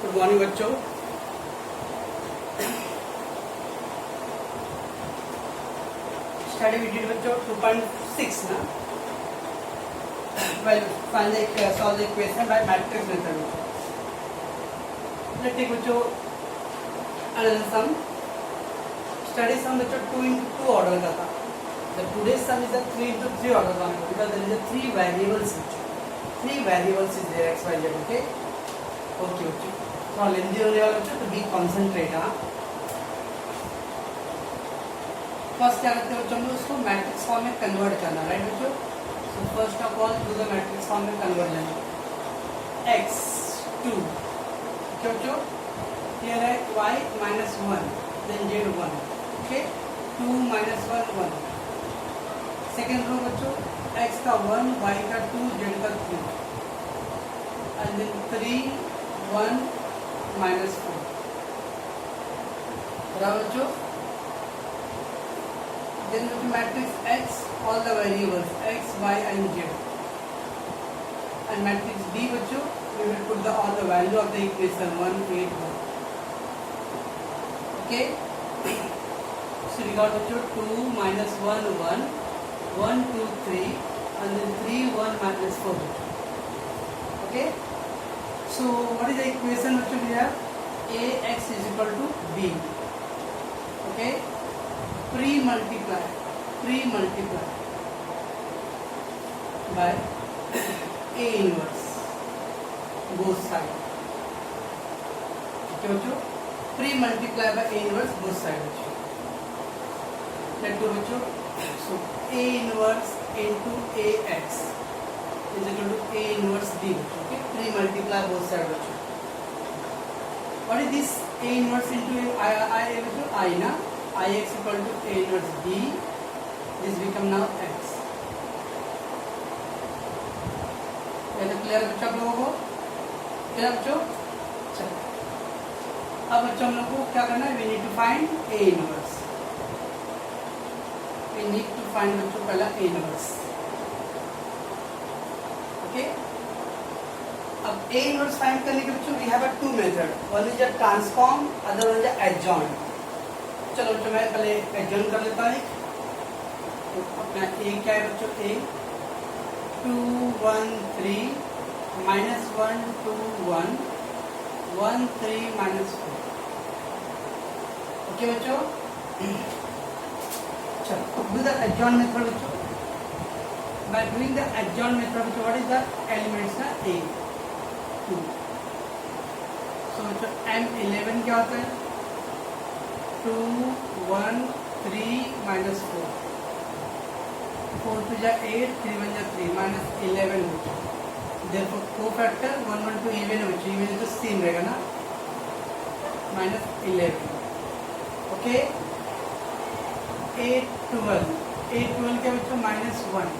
Good morning बच्चों। Study video बच्चों 2.6 ना well find the solve the equation by matrix method. Let's take बच्चों another sum. Study sum बच्चों 2 into 2 order का था। The today's sum is a 3 into 3 order one because there is a 3 variables. 3 variables is there x, y, z. Okay. Okay. Okay. So lengthy होने वाला बच्चों तो be concentrate हाँ. First क्या करते हैं बच्चों हम लोग उसको मैट्रिक्स फॉर्म में कन्वर्ट करना, राइट बच्चों? So first of all to the matrix form में कन्वर्ट लेना। x 2 क्या बच्चों? हियर है y minus 1 then z 1. Okay. 2 minus 1 1. Second row बच्चों x का 1 y का 2 z का 3 and then 3 1 minus 4. बराबर बच्चों? Then we matrix X all the variables x, y and z. And matrix B बच्चों we will put the all the value of the equation 1 8 1. Okay. So we got बच्चों 2 minus 1 1 1 2 3 and then 3 1 minus 4. Okay. So what is the equation बच्चों we have? Ax is equal to B. Okay. pre-multiply by A inverse both sides. Okay बच्चों? pre-multiply by A inverse both sides बच्चों. Let's go बच्चों. So A inverse into Ax is equal to A inverse B बच्चों. Okay? pre-multiply both sides बच्चों. What is this A inverse into I बच्चों? I ना? Ix equal to A inverse B. This become now x. ये तो clear बच्चों आप लोगों को? क्लियर बच्चों? चलो अब बच्चों हम लोग को क्या करना है? We need to find A inverse. We need to find बच्चों पहला A inverse. Okay? अब A inverse find करने के बच्चों we have a two method. One is a transform, other one is a adjoint. चलो बच्चों मैं पहले एडजॉइन कर लेता हूँ। तो अपना ए क्या है बच्चों? ए 2 1 3 minus 1 2 1 1 3 minus 4. ओके बच्चों? चलो डू द एडजॉइन मेथड बच्चों। By doing the adjoin method बच्चों व्हाट इज द एलिमेंट्स ना? ए 2. सो बच्चों M11 क्या होता है? 2 1 3 minus 4 4 to जा 8 3 1 जा 3 minus 11 therefore cofactor 1 1 2 even है बच्चों। even तो सेम रहेगा ना? minus 11. okay 8 12 क्या बच्चों? minus 1.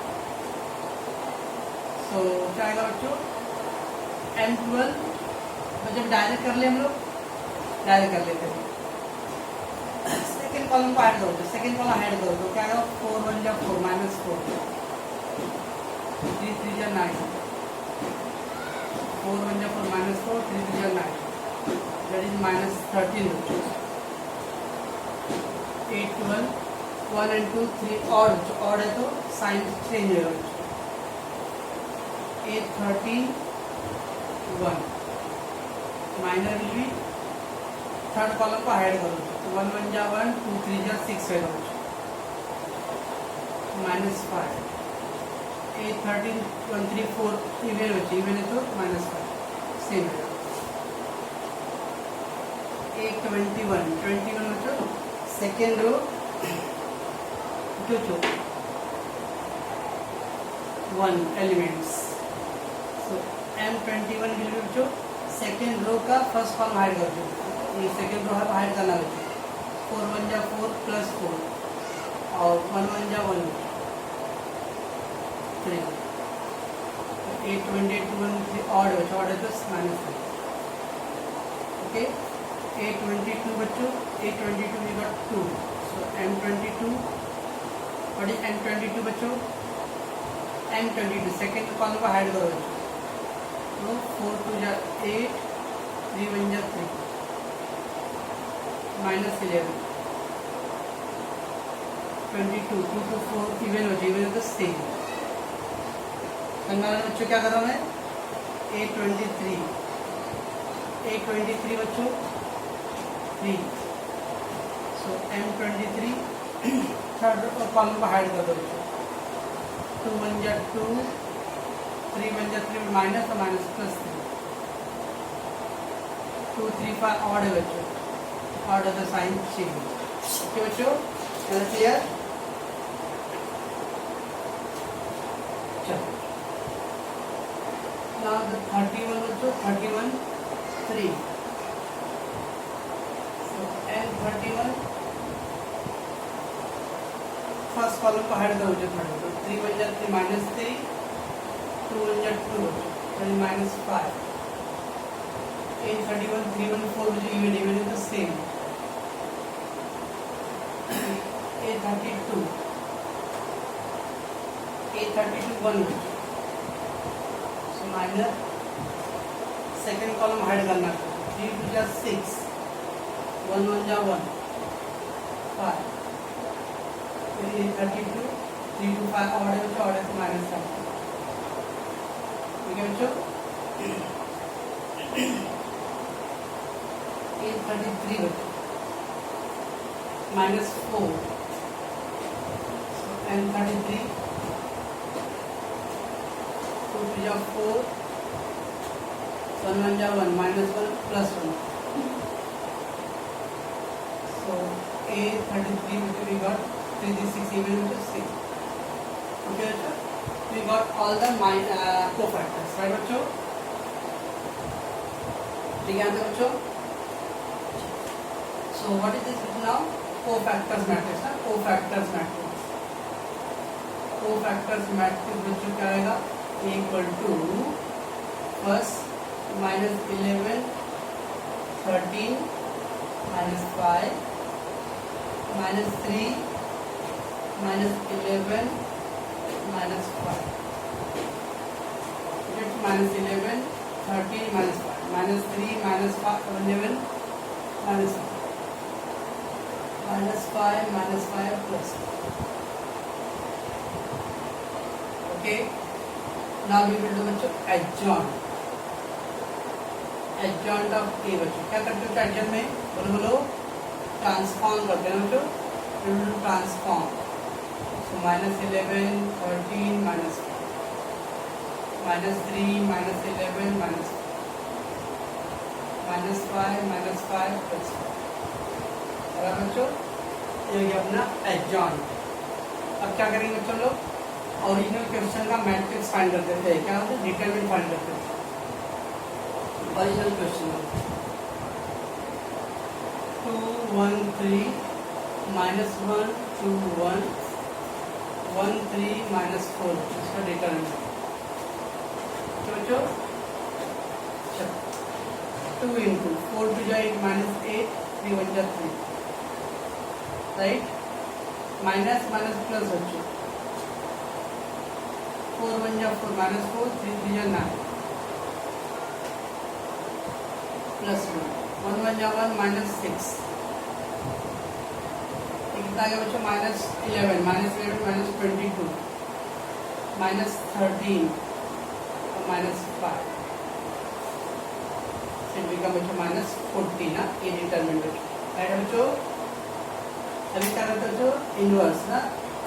so क्या आएगा बच्चों? M12 जब डायरेक्ट कर ले हम लोग डायरेक्ट कर लेते हैं। सेकेंड कॉलम को ऐड करो तो सेकेंड कॉलम ऐड करो तो क्या आएगा? 4 1 जा 4 minus 4 3 3 जा 9 4 1 जा 4 minus 4 3 3 जा 9 that is minus 13. 8 12 1 and 2 3 और है तो साइन चेंज होगा। 8 13 1 minor will be third column को ऐड करो 1 1 जा 1 2 3 जा 6 है minus 5 8 13 1 3 4 इवन बच्चे इवन है तो minus 5 सेम है। 8 21 बच्चों सेकेंड रो जो 1 elements. So M21 will be बच्चों सेकेंड रो का फर्स्ट कॉलम ऐड कर दो। ये सेकेंड रो ऐड करना बच्चों 4 1 जा 4 plus 4 और 1 1 जा 1 3 8 28 1 ऑड बच्चों ऑड है तो minus 5. ओके 8 22 बच्चों 8 22 we got 2. so M22 what is M22 बच्चों? M22 सेकेंड कॉलम को ऐड करो बच्चों तो 4 2 जा 8 3 1 जा 3 माइनस 11 22 2 to 4 इवन हो जाए, इवन तो सेम। बच्चों क्या कर रहा हूँ मैं, A23 बच्चों 3, सो M23 थर्ड कॉलम को हाइड कर दो बच्चों। 2 1 जा 2 3 1 जा 3 माइनस और माइनस प्लस 3 2 3 5 ऑड है बच्चों, ऑड है तो साइन चेंज। ओके बच्चों, क्लियर। चलो now the 31 बच्चों 31 3, so N31 फर्स्ट कॉलम को हाइड करो बच्चों। 3 1 जा 3 माइनस 3 2 1 जा 2 बच्चों माइनस 5 A31 3 1 4 बच्चों even even is the same. A32 1 बच्चों, so minus second column hide करना। 3 2 जा 6 1 1 जा 1 5 32 3 2 5 ऑड है बच्चों, ऑड है तो माइनस 7। ठीक है बच्चों। A33 बच्चों माइनस 4, N33 2 3 जा 4 1 1 जा 1 minus 1 plus 1, so A33 which we got 3 3 6 even which is 6. Okay bachcho, we got all the cofactors, right bachcho? ठीक है बच्चों। So what is this now? Cofactors matrix ना, cofactors matrix। cofactors matrix बच्चों क्या आएगा, equal to first minus 11 13 minus 5 minus 3 minus 11 minus 5, minus 11 13 minus 5 minus 3 minus 5 11 minus 5 minus 5 minus 5 plus 5. Okay, now we will do बच्चों adjoint of A बच्चों। क्या करते हो adjoint में, बोलो ट्रांसफॉर्म करते हैं बच्चों, we will do transform। So minus 11 13 minus 5 minus 3 minus 11 minus 5 minus 5 plus 5। बराबर बच्चों, ये हो गया अपना adjoint। अब क्या करेंगे बच्चों, लोग ओरिजिनल क्वेश्चन का मैट्रिक्स फाइंड करते थे, क्या होता है डिटरमिनेंट फाइंड करते थे ओरिजिनल क्वेश्चन में। 2 1 3 minus 1 2 1 1 3 minus 4 इसका डिटरमिनेंट। तो बच्चों 2 into 4 to 8 minus 8 3 1 जा 3, राइट। माइनस माइनस प्लस बच्चों 4 1 जा 4 minus 4 3 3 जा 9 प्लस 1 1 जा 1 minus 6 कितना आ गया बच्चों, minus 11 minus 22 minus 13 और minus 5 फिर बिकम बच्चों minus 14 ना, ये डिटरमिनेंट बच्चों, राइट बच्चों। अभी क्या करते बच्चों, इनवर्स ना,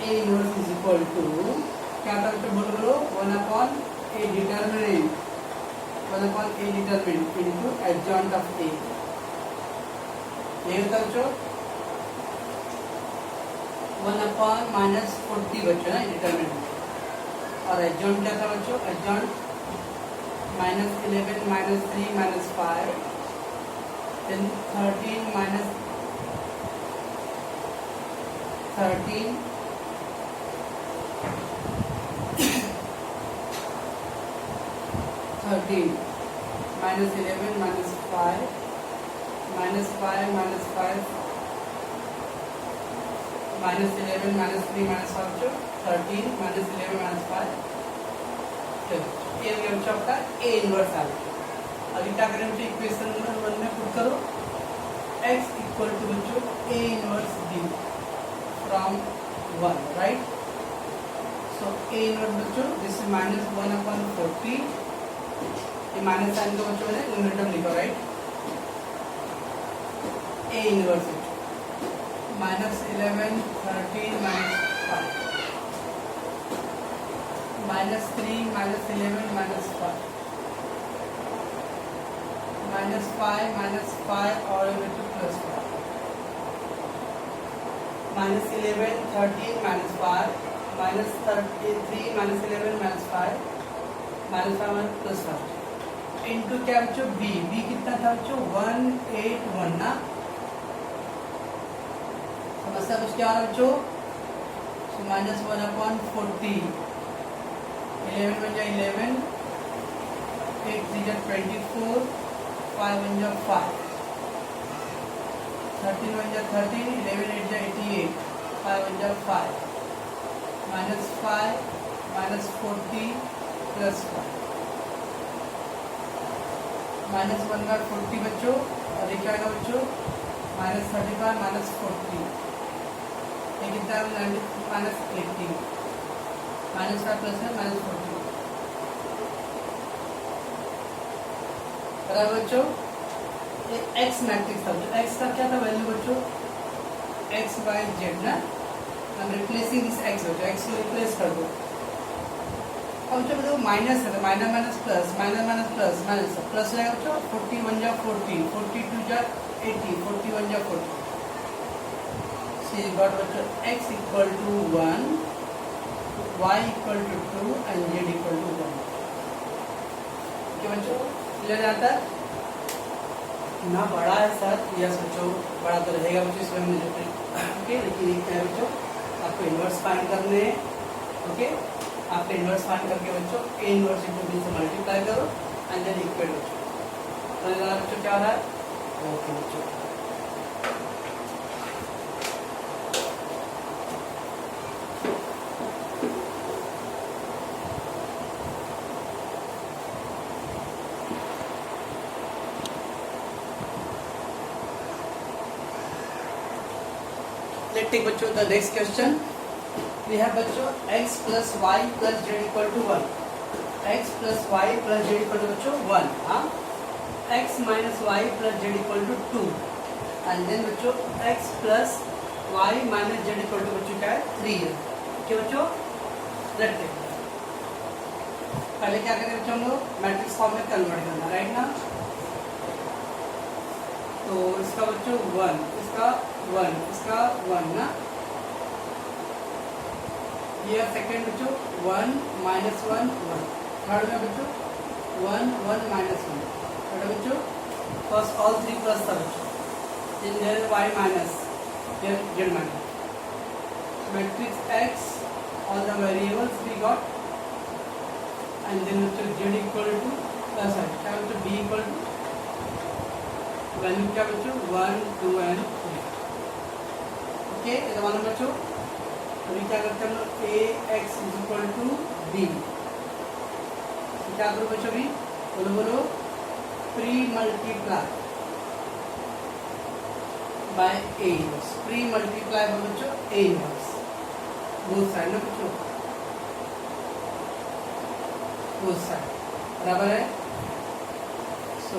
A inverse is equal to क्या था बच्चों, बोलो 1 upon A determinant into adjoint of A। ये होता बच्चों 1 upon minus 40 बच्चों ना डिटरमिनेंट, और एडजॉइंट क्या था बच्चों, adjoint minus 11 minus 3 minus 5 then 13 minus 13 minus 11 minus 5 minus 5 minus 5 minus 11 minus 3 minus 5 13 minus 11 minus 5। ये आपका A इनवर्स आ गया। अभी क्या करें बच्चों, इक्वेशन नंबर 1 में पुट करो x इक्वल टू बच्चों a inverse b from 1, right. So a inverse बच्चों दिस इज -1/40, ये माइनस साइन को बच्चों मैंने न्यूमरेटर में लिखा, राइट। a इनवर्स -11 13 -5 -3 -11 -5 -5 और +5 -11 13 -5 -3 -11 -5 -5 +5 इनटू क्या बच्चों b कितना था बच्चों 181 ना। समस्या कुछ क्या है बच्चों, -1/40, 11 बन जाए 11, 8 3 24, 5 बन जाए 5, 13 बन जाए 13, 11 8 जाए 88, 5 बन जाए 5, -5 -40 +5 -1/40 बच्चों, और ये क्या आएगा बच्चों -35 -40, ये कितना है -80, -5 प्लस है -40, बराबर बच्चों। ये x मैट्रिक्स था, x का क्या था वैल्यू बच्चों, x by z ना। हम रिप्लेसिंग दिस x बच्चों, x को रिप्लेस कर दो। अब बच्चों देखो माइनस है तो minus minus plus, minus minus plus, minus plus रहेगा बच्चों, 41 जा 40, 42 जा 80, 41 जा 40। So you got बच्चों x equal to 1, y equal to 2 and z equal to 1। क्या बच्चों क्लियर आता है ना? बड़ा है सर, यस बच्चों बड़ा तो रहेगा बच्चों, इसमें हमने जो ओके, लेकिन ये क्या है बच्चों, आपको इन्वर्स फाइंड करने हैं। ओके, आपको इन्वर्स फाइंड करके बच्चों a इन्वर्स इंटू b से मल्टीप्लाई करो एंड देन इक्वेट बच्चों। तो बच्चों क्या हो रहा है, ओके बच्चों let's take बच्चों the next question। we have बच्चों x plus y plus z equal to 1, x plus y plus z equal to बच्चों 1, हाँ, x minus y plus z equal to 2 and then बच्चों x plus y minus z equal to बच्चों क्या है 3 है। क्या बच्चों let's take, पहले क्या करें बच्चों हम लोग मैट्रिक्स फॉर्म में कन्वर्ट करना, राइट ना। तो इसका बच्चों 1, इसका 1, इसका 1 ना, ये सेकेंड बच्चों 1 -1 1, थर्ड में बच्चों 1 1 -1, थर्ड बच्चों फर्स्ट ऑल 3 प्लस था बच्चों, in there y minus there z minus, matrix x all the variables we got and then बच्चों z equal to sorry क्या बच्चों b equal to वैल्यू क्या बच्चों 1 2 and 3। ओके, ये वन बच्चों अभी क्या करते हैं हम लोग a x is equal to b, क्या करो बच्चों अभी बोलो बोलो pre multiply by a inverse, pre multiply by बच्चों a इनवर्स बोथ साइड ना बच्चों, बोथ साइड बराबर है। So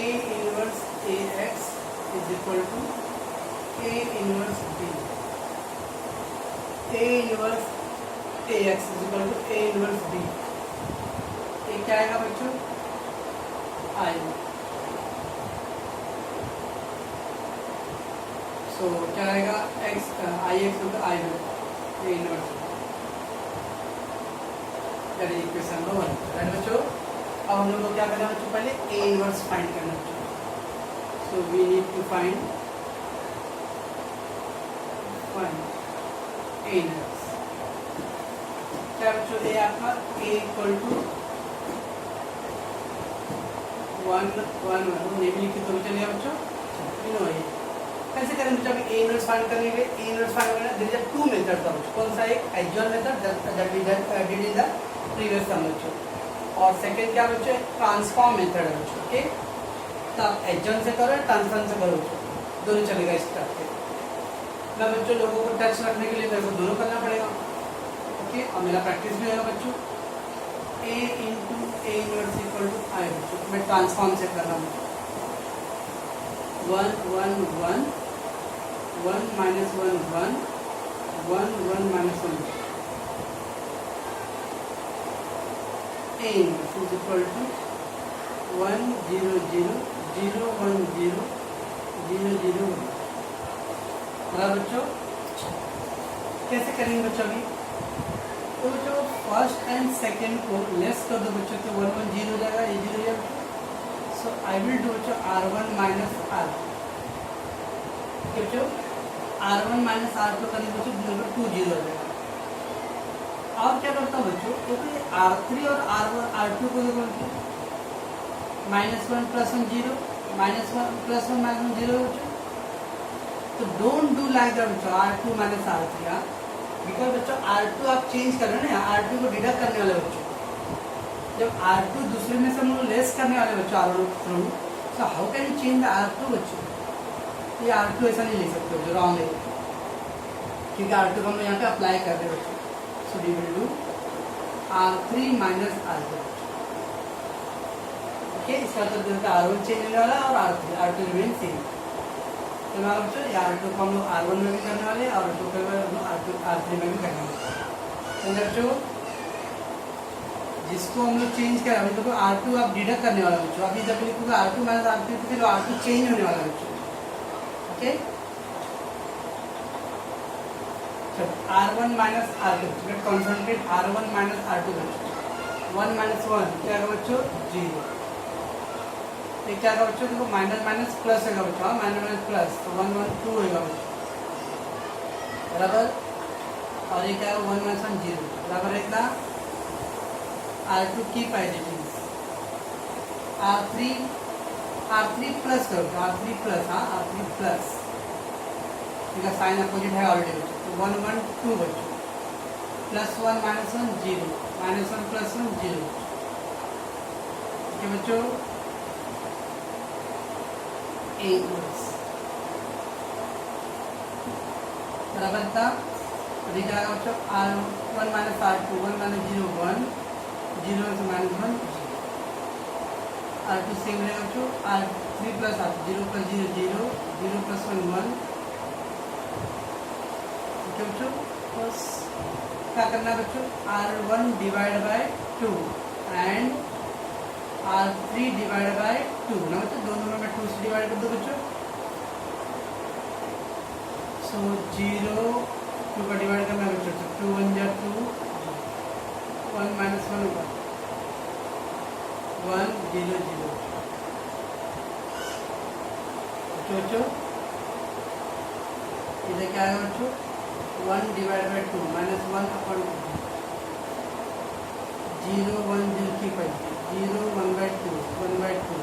a inverse ax is equal to a inverse b, a inverse ax is equal to a inverse b, ये क्या आएगा बच्चों I। सो क्या आएगा x I x होगा I a inverse, चलिए इक्वेशन नंबर 1 राइट बच्चों। अब हम लोग को क्या करना है बच्चों, पहले a इनवर्स फाइंड करना बच्चों। So we need to find a inverse। क्या बच्चों a आपका a इक्वल टू 1 1 नहीं भी लिखी तो चलिए बच्चों, नो ये कैसे करें बच्चों। अभी a इनवर्स फाइंड करने के लिए a इनवर्स फाइंड करना देयर इज 2 मेथड था बच्चों। कौन सा, एक actual method that we did in the previous sum बच्चों, और सेकंड क्या बच्चों ट्रांसफॉर्म मेथड है बच्चों। ओके, तो आप एडजॉइन से करो ट्रांसफॉर्म से करो बच्चों, दोनों चलेगा इस टाइप के। मैं बच्चों लोगों को टच रखने के लिए मेरे को दोनों करना पड़ेगा। ओके, और मेरा प्रैक्टिस भी होगा बच्चों। a into A inverse equal to I बच्चों, मैं ट्रांसफॉर्म से कर रहा हूँ। 1 1 1 1 minus 1 1 1 1 minus 1 a inverse is equal to 1 0 0 0 1 0 0 0 1। बच्चों कैसे करेंगे बच्चों अभी? तो जो फर्स्ट एंड सेकेंड को लेस कर दो बच्चों, तो 1 1 0 हो जाएगा, ये 0 हो जाएगा। सो आई विल डू बच्चों R1 माइनस R, बच्चों R1 माइनस R2 करेंगे बच्चों, 2 0 हो जाएगा। अब क्या करता हूँ बच्चों, क्योंकि R3 और R1 R2 को देखो बच्चों, -1 + 1 0, -1 + 1 -1 0 बच्चों। तो डोंट डू लाइक दैट बच्चों, R2 माइनस R3, बिकॉज बच्चों R2 आप चेंज कर रहे हो ना, R2 को डिडक्ट करने वाले बच्चों। जब R2 दूसरे में से हम लोग लेस करने वाले बच्चों R1 through, so how can you change the R2 बच्चों? ये R2 ऐसा नहीं ले सकते बच्चों, रॉन्ग है, क्योंकि R2 को हम लोग यहाँ पे अप्लाई कर रहे हैं बच्चों। So we will do R3 minus R2। Okay, इसका मतलब R1 चेंज होने वाला और R2 रिमेन सेम। तो हमारा बच्चों R2 को हम लोग R1 में भी करने वाले और R2 को R3 में भी करने वाले। तो बच्चों जिसको हम लोग चेंज करें, अभी देखो R2 आप डिडक्ट करने वाला बच्चों, अभी जब लिखोगे R2 माइनस R3 तो फिर R2 चेंज होने वाला बच्चों। ओके, चलो R1 minus R2, concentrate R1 minus R2 बच्चों। 1 माइनस 1 क्या होगा बच्चों? 0। ये क्या होगा बच्चों? देखो माइनस माइनस प्लस होगा बच्चों, माइनस माइनस प्लस, तो 1 1 2 होगा बच्चों, बराबर। और ये क्या होगा? 1 माइनस 1 0, बराबर है इतना। R2 की पाइजेटिव, R3 प्लस करो, R3 प्लस, हाँ R3 प्लस, इसका साइन अपोजिट है ऑलरेडी बच्चों। तो 1 1 2 बच्चों, +1 -1 0, -1 + 1 0। ठीक है बच्चों, A इनवर्स बराबर था। अभी क्या होगा बच्चों? R1 माइनस R2, 1 माइनस 0 1, 0 से -1 R2 सेम रहेगा बच्चों। R3 plus R2, 0 + 0 0, 0 + 1 1। ठीक है बच्चों, बस क्या करना है बच्चों? R1 divide by 2 and R3 divide by 2 ना बच्चों, दोनों में 2 से डिवाइड कर दो बच्चों। सो 0 2 का डिवाइड करना है बच्चों, तो 2 1 जा 2, 1 माइनस 1 होगा 1 0 0। बच्चों इधर क्या आएगा बच्चों? 1 डिवाइड बाय 2 -1 अपॉन 0 1 0 की पड़ी 0 1 बाय 2 1 बाय 2।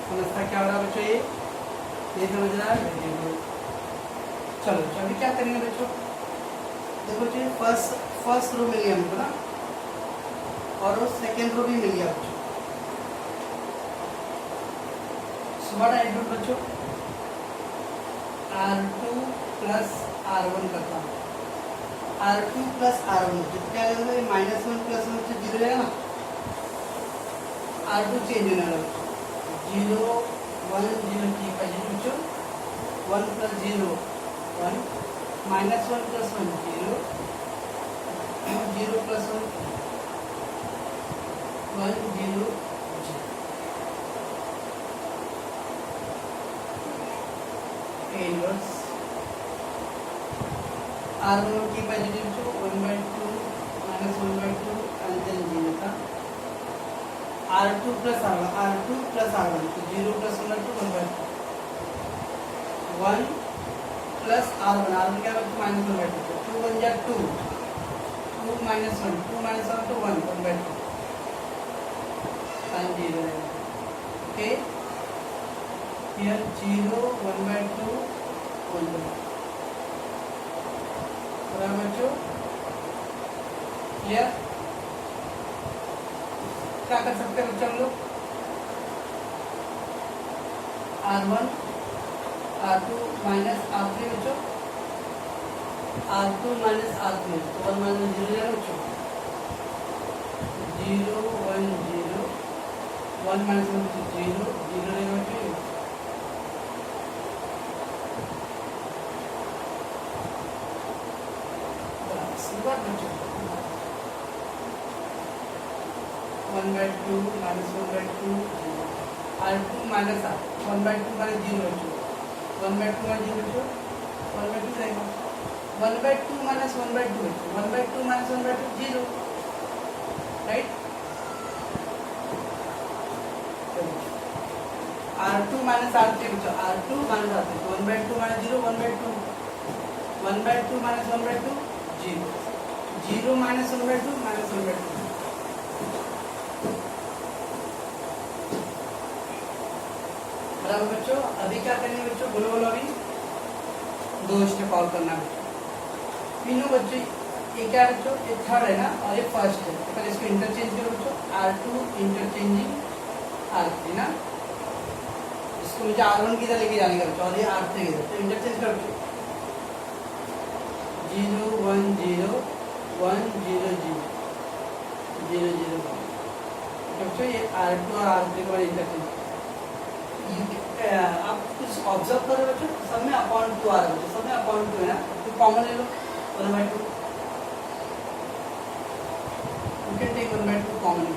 समझता क्या हो रहा है बच्चों? ये समझ रहा है? Very good. चलो अभी क्या करेंगे बच्चों? देखो जी, फर्स्ट रो मिल गया हमको ना, और वो सेकेंड रो भी मिल गया बच्चों। सो व्हाट आई डू बच्चों? R2 प्लस R1 करता हूँ। R2 प्लस R1 क्या करेगा? -1 + 1 से 0 है ना, R2 चेंज होने वाला बच्चों। 0 1 0 की पॉजिटिव बच्चों, 1 + 0 1, -1 + 1 0, 0 + 1 1 0 A इनवर्स R1 की पॉजिटिव बच्चों 1/2 -1/2 एंड देन 0 का R2 प्लस R1 तो 0 + 1/2 1/2 1 प्लस R1 क्या बच्चों? -1/2, 2 1 जा 2, 2 - 1 2 - 1 तो 1 1/2 and 0 है। ओके, here 0 1/2 1/2 बराबर बच्चों, क्लियर? क्या कर सकते हैं बच्चों हम लोग, R1 R2 माइनस R3 बच्चों, R2 माइनस R3 तो 1 माइनस 0 जाएगा बच्चों, 0 1 0 1 माइनस 1 0 0 रहेगा बच्चों, बच्चों 1/2 minus 1/2 R2 minus R 1/2 minus 0 बच्चों, 1/2 माइनस 0 बच्चों 1/2 रहेगा, 1/2 माइनस 1/2 बच्चों, 1/2 minus 1/2 0, right. R2 minus R3 बच्चों, R2 माइनस R3 तो 1/2 माइनस 0 1/2, 1/2 माइनस 1/2 0, 0 माइनस 1/2 माइनस 1/2। बराबर बच्चों, अभी क्या करेंगे बच्चों, बोलो बोलो, अभी 2 स्टेप और करना है तीनों बच्चों। ये क्या है बच्चों, ये थर्ड है ना और ये फर्स्ट है, तो पहले इसको इंटरचेंज करो बच्चों, R2 इंटरचेंजिंग R3 ना, इसको मुझे R1 की तरह लेके जाने का बच्चों और ये R3 की तरह, तो इंटरचेंज करो बच्चों, 0 1 0 1 0 0 0 0 1 बच्चों, ये R2 और R3 का इंटरचेंज। आप कुछ ऑब्जर्व करो बच्चों, सब में अपॉन 2 आ रहा है बच्चों, सब में अपॉन 2 है ना, तो कॉमन ले लो 1/2, you can take 1/2 common,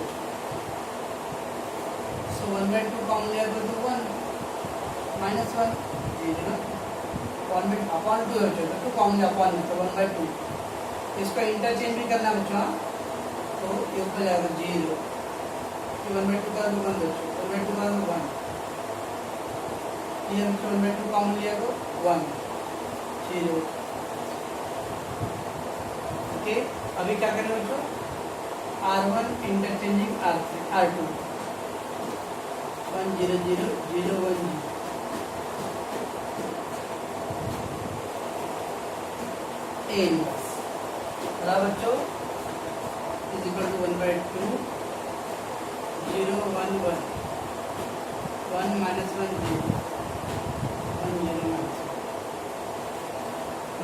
so 1/2 common लिया तो 1 माइनस 1 0 ना, 1 अपॉन 2 है बच्चों, तो कॉमन अपॉन तो 1/2, इसका इंटरचेंज भी करना बच्चों, तो ये ऊपर जाएगा 0, 1/2 का 1 बच्चों, 1/2 का 1, ये 1/2 कॉमन लिया तो 1 0, ओके। अभी क्या करें बच्चों, R1 interchanging R2 1 0 0 0 1 0, A inverse बराबर बच्चों इज इक्वल टू 1/2 0 1 1 1 माइनस 1 0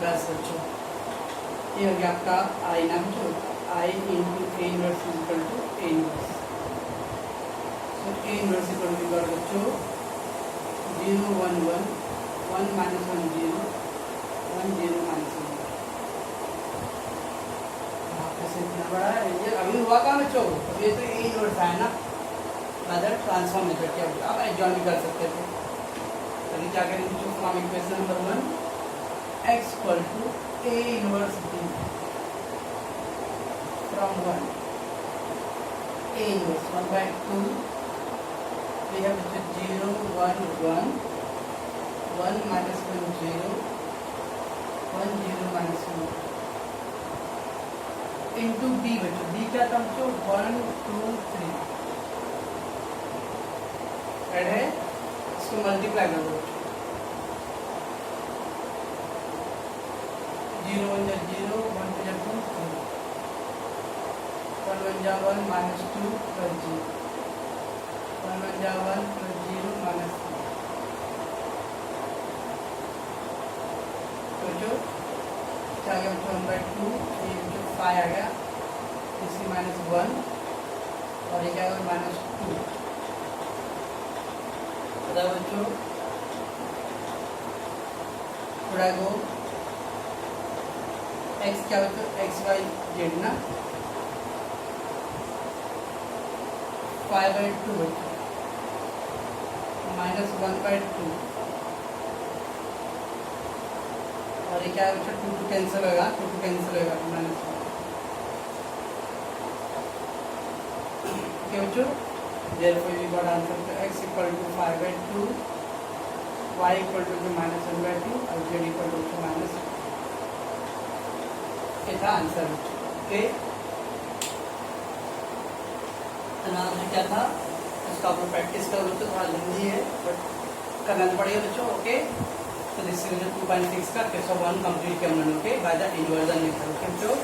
बस बच्चों, ये हो गया आपका आई ना बच्चों, I into A inverse is equal to A inverse, तो ए इनवर्स इक्वल टू बच्चों 0 1 1 1 माइनस 1 0 1 0 माइनस 1, इतना बड़ा है ये, अभी हुआ का बच्चों, ये तो ए इनवर्स है ना, अदर ट्रांसफॉर्म मेथड क्या आप एडजॉइन भी कर सकते थे। अभी क्या करेंगे बच्चों, from equation number 1 x equal to a inverse b from 1 a inverse 1/2 we have 0 1 1 1 minus 1 0 1 0 minus 1 into b बच्चों, b क्या था बच्चों 1 2 3 ऐड है, इसको मल्टीप्लाई कर दो, 0 1 0 1 2 2 1 1 1 minus 2 plus 0 1 1 1 plus 0 minus 2, तो जो क्या गया बच्चों 1/2, ये बच्चों 5 आ गया, इसकी माइनस 1 और ये क्या होगा माइनस 2, बच्चों थोड़ा गो x क्या बच्चों x y z ना, 5/2 बच्चों माइनस 1/2 और ये क्या है बच्चों 2 कैंसिल होगा, 2 कैंसिल होगा माइनस 1, बच्चों therefore we got answer to x equal to 5/2, y equal to minus 1/2 और z equal to minus 1, ये था आंसर। ओके, अनाउंस क्या था इसका आप प्रैक्टिस करो बच्चों, थोड़ा लेंदी है बट करना तो पड़ेगा बच्चों। ओके, तो दिस इज 2.6 का केस ऑफ 1 कंप्लीट किया हमने, okay, by the inversion method. Okay बच्चों।